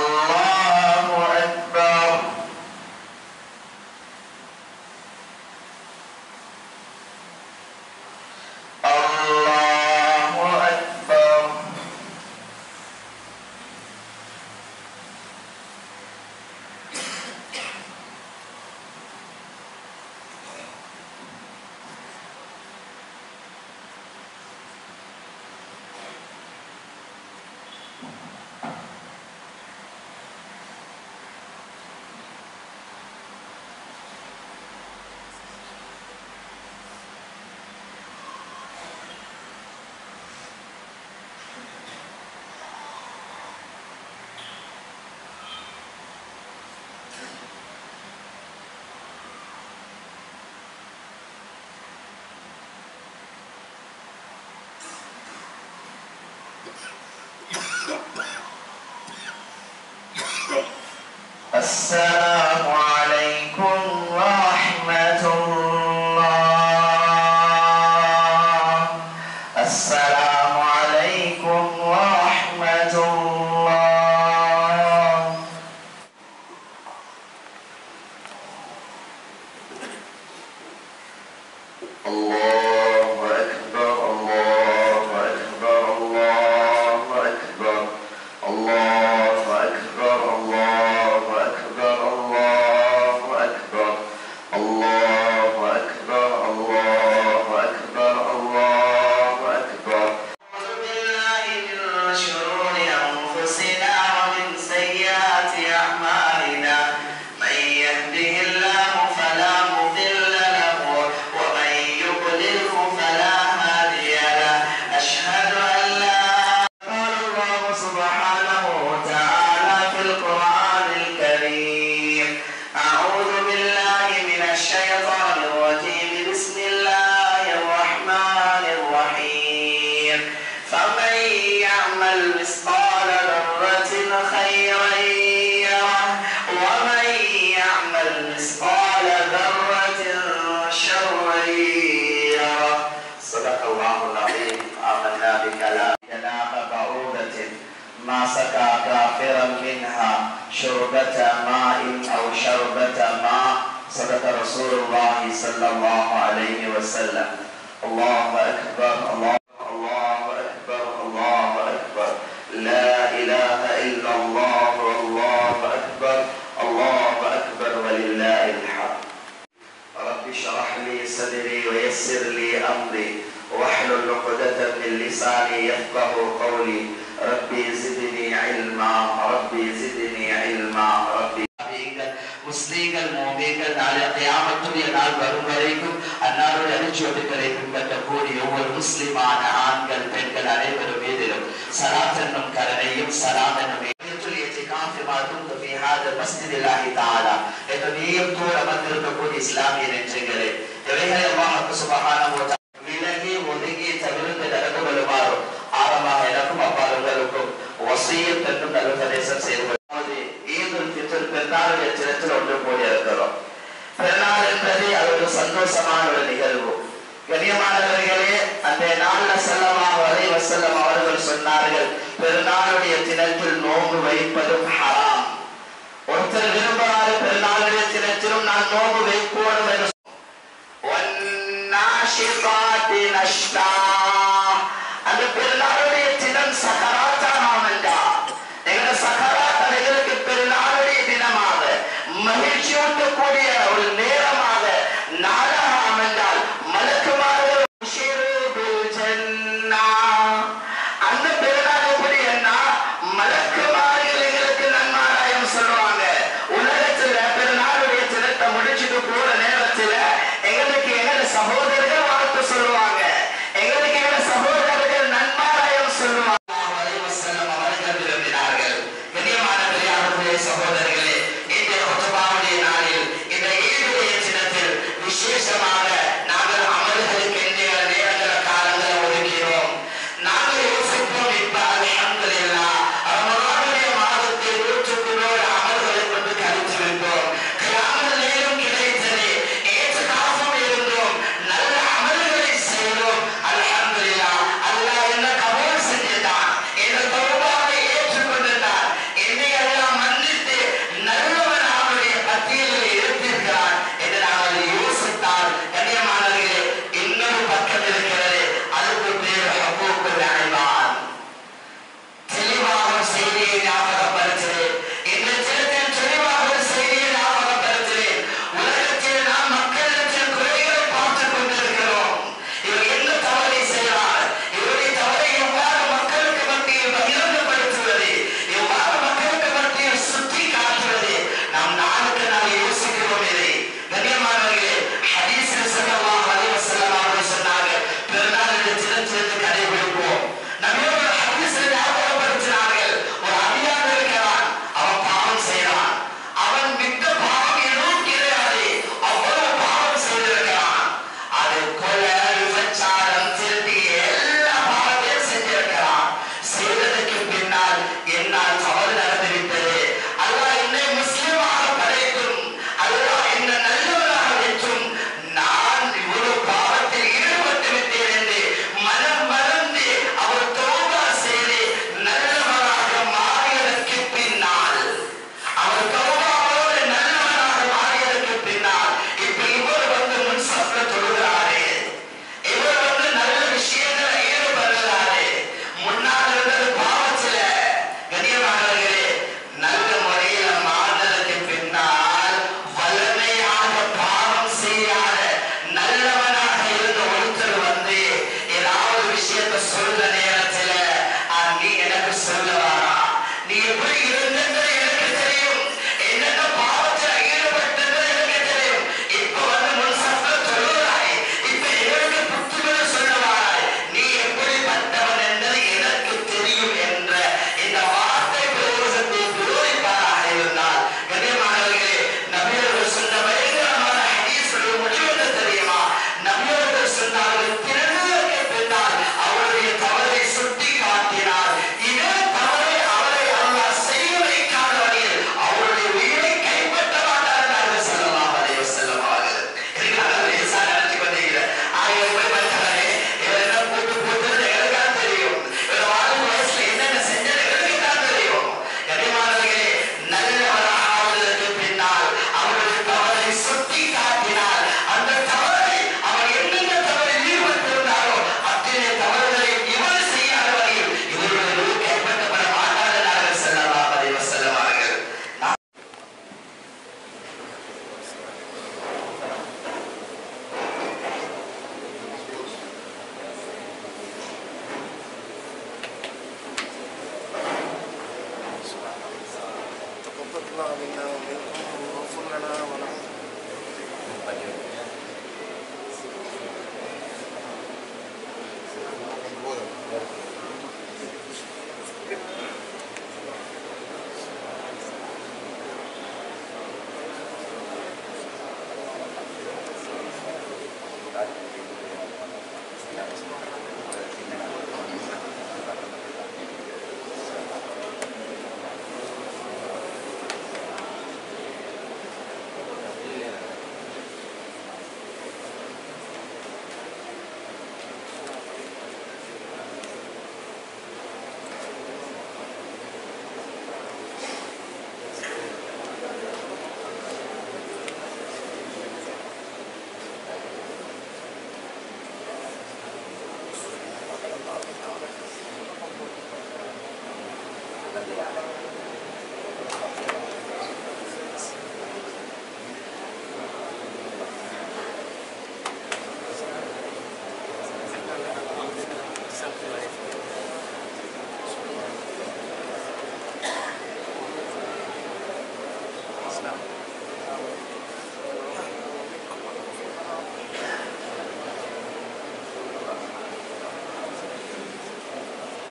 الله أكبر. الله أكبر. السلام عليكم ورحمة الله. السلام عليكم ورحمة الله. الله أكبر. الله أكبر. الله أكبر. الله أكبر. الله أكبر. الله أكبر. الله أكبر. الله أكبر. الله أكبر. أعوذ بالله من شرور أنفسنا ومن سيئات أعمالنا. من يهده الله فلا مضل له ومن يضلله فلا هادي له. أشهد أن لا قال الله سبحانه وتعالى في القرآن الكريم: أعوذ بالله من الشيطان الرجيم. بسم الله الرحمن الرحيم. فمن يعمل مثقال ذرة خيرا يره ومن يعمل مثقال ذرة شرا يره. صدق الله العظيم. آمنا بكلام كلام بعوضة ما سقى كافرا منها شربة ماء أو شربة ماء. صدق رسول الله صلى الله عليه وسلم. الله أكبر. الله أكبر. الله أكبر. لا إله إلا الله. الله أكبر. الله أكبر ولله الحمد. رب اشرح لي صدري ويسر لي أمري واحلل عقدة من لساني يفقه قولي. ربي زدني علما. ربي زدني علما. ربي முஸ்லிம்கள் மோமீன்கள் நாளை கியாமத்துடைய நாள் வரும் வரைக்கும் அன்னாருடைய அனுச்சோட்டுகளை பின்பற்றக்கூடிய ஒவ்வொரு முஸ்லிமான ஆண்கள் பெண்கள் அனைவரும் மீதிலும் சலாத் என்னும் கருணையும் சலாம் என்னும் இஸ்லாமிய நெஞ்சங்களே, இவைகளை அல்லாஹ் சுப்ஹானஹு வ தஆலா விலகி ஒதுங்கி தவிர்த்து நடந்து கொள்ளுமாறு ஆரம்பமாக எனக்கும் அப்பாலுங்களுக்கும் வசியத் என்னும் நல்லுபதேசம் செய்து ஈதுல் ஃபித்ர் பெருநாளுடைய தினத்தில் ஒன்று போய் இருக்கிறோம். பெருநாள் என்பது அது ஒரு சந்தோஷமான ஒரு நிகழ்வு. கண்ணியமானவர்களே, அந்த நாள்ல ஸல்லல்லாஹு அலைஹி வஸல்லம் அவர்கள் சொன்னார்கள், பெருநாளுடைய தினத்தில் நோன்பு வைப்பதும் ஹராம். ஒருத்தர் விரும்புகிறாரு பெருநாளுடைய தினத்திலும் நான் நோன்பு வைக்கணும் என்று. வன்னாஷிகாத்தி நஷ்டா. அந்த பெருநாளுடைய தினம் சகராத்தாக அமைந்தா எங்க சகராத் அனைவருக்கு பெருநாளுடைய தினமாக மகிழ்ச்சியூட்டக்கூடிய ஒரு நேரமாக நாளாக அமைந்தால் மலக்குமார்கள் அந்த பெருநாள் எப்படி என்ன மலக்குமார்கள் எங்களுக்கு நன்மாராயம் சொல்லுவாங்க. உலகத்துல பெருநாளுடைய தினத்தை முடிச்சுட்டு போற நேரத்துல எங்களுக்கு எங்க சகோதரர்கள் வாழ்த்து சொல்லுவாங்க. எங்களுக்கு الله منا ومنكم واغفر لنا ولهم.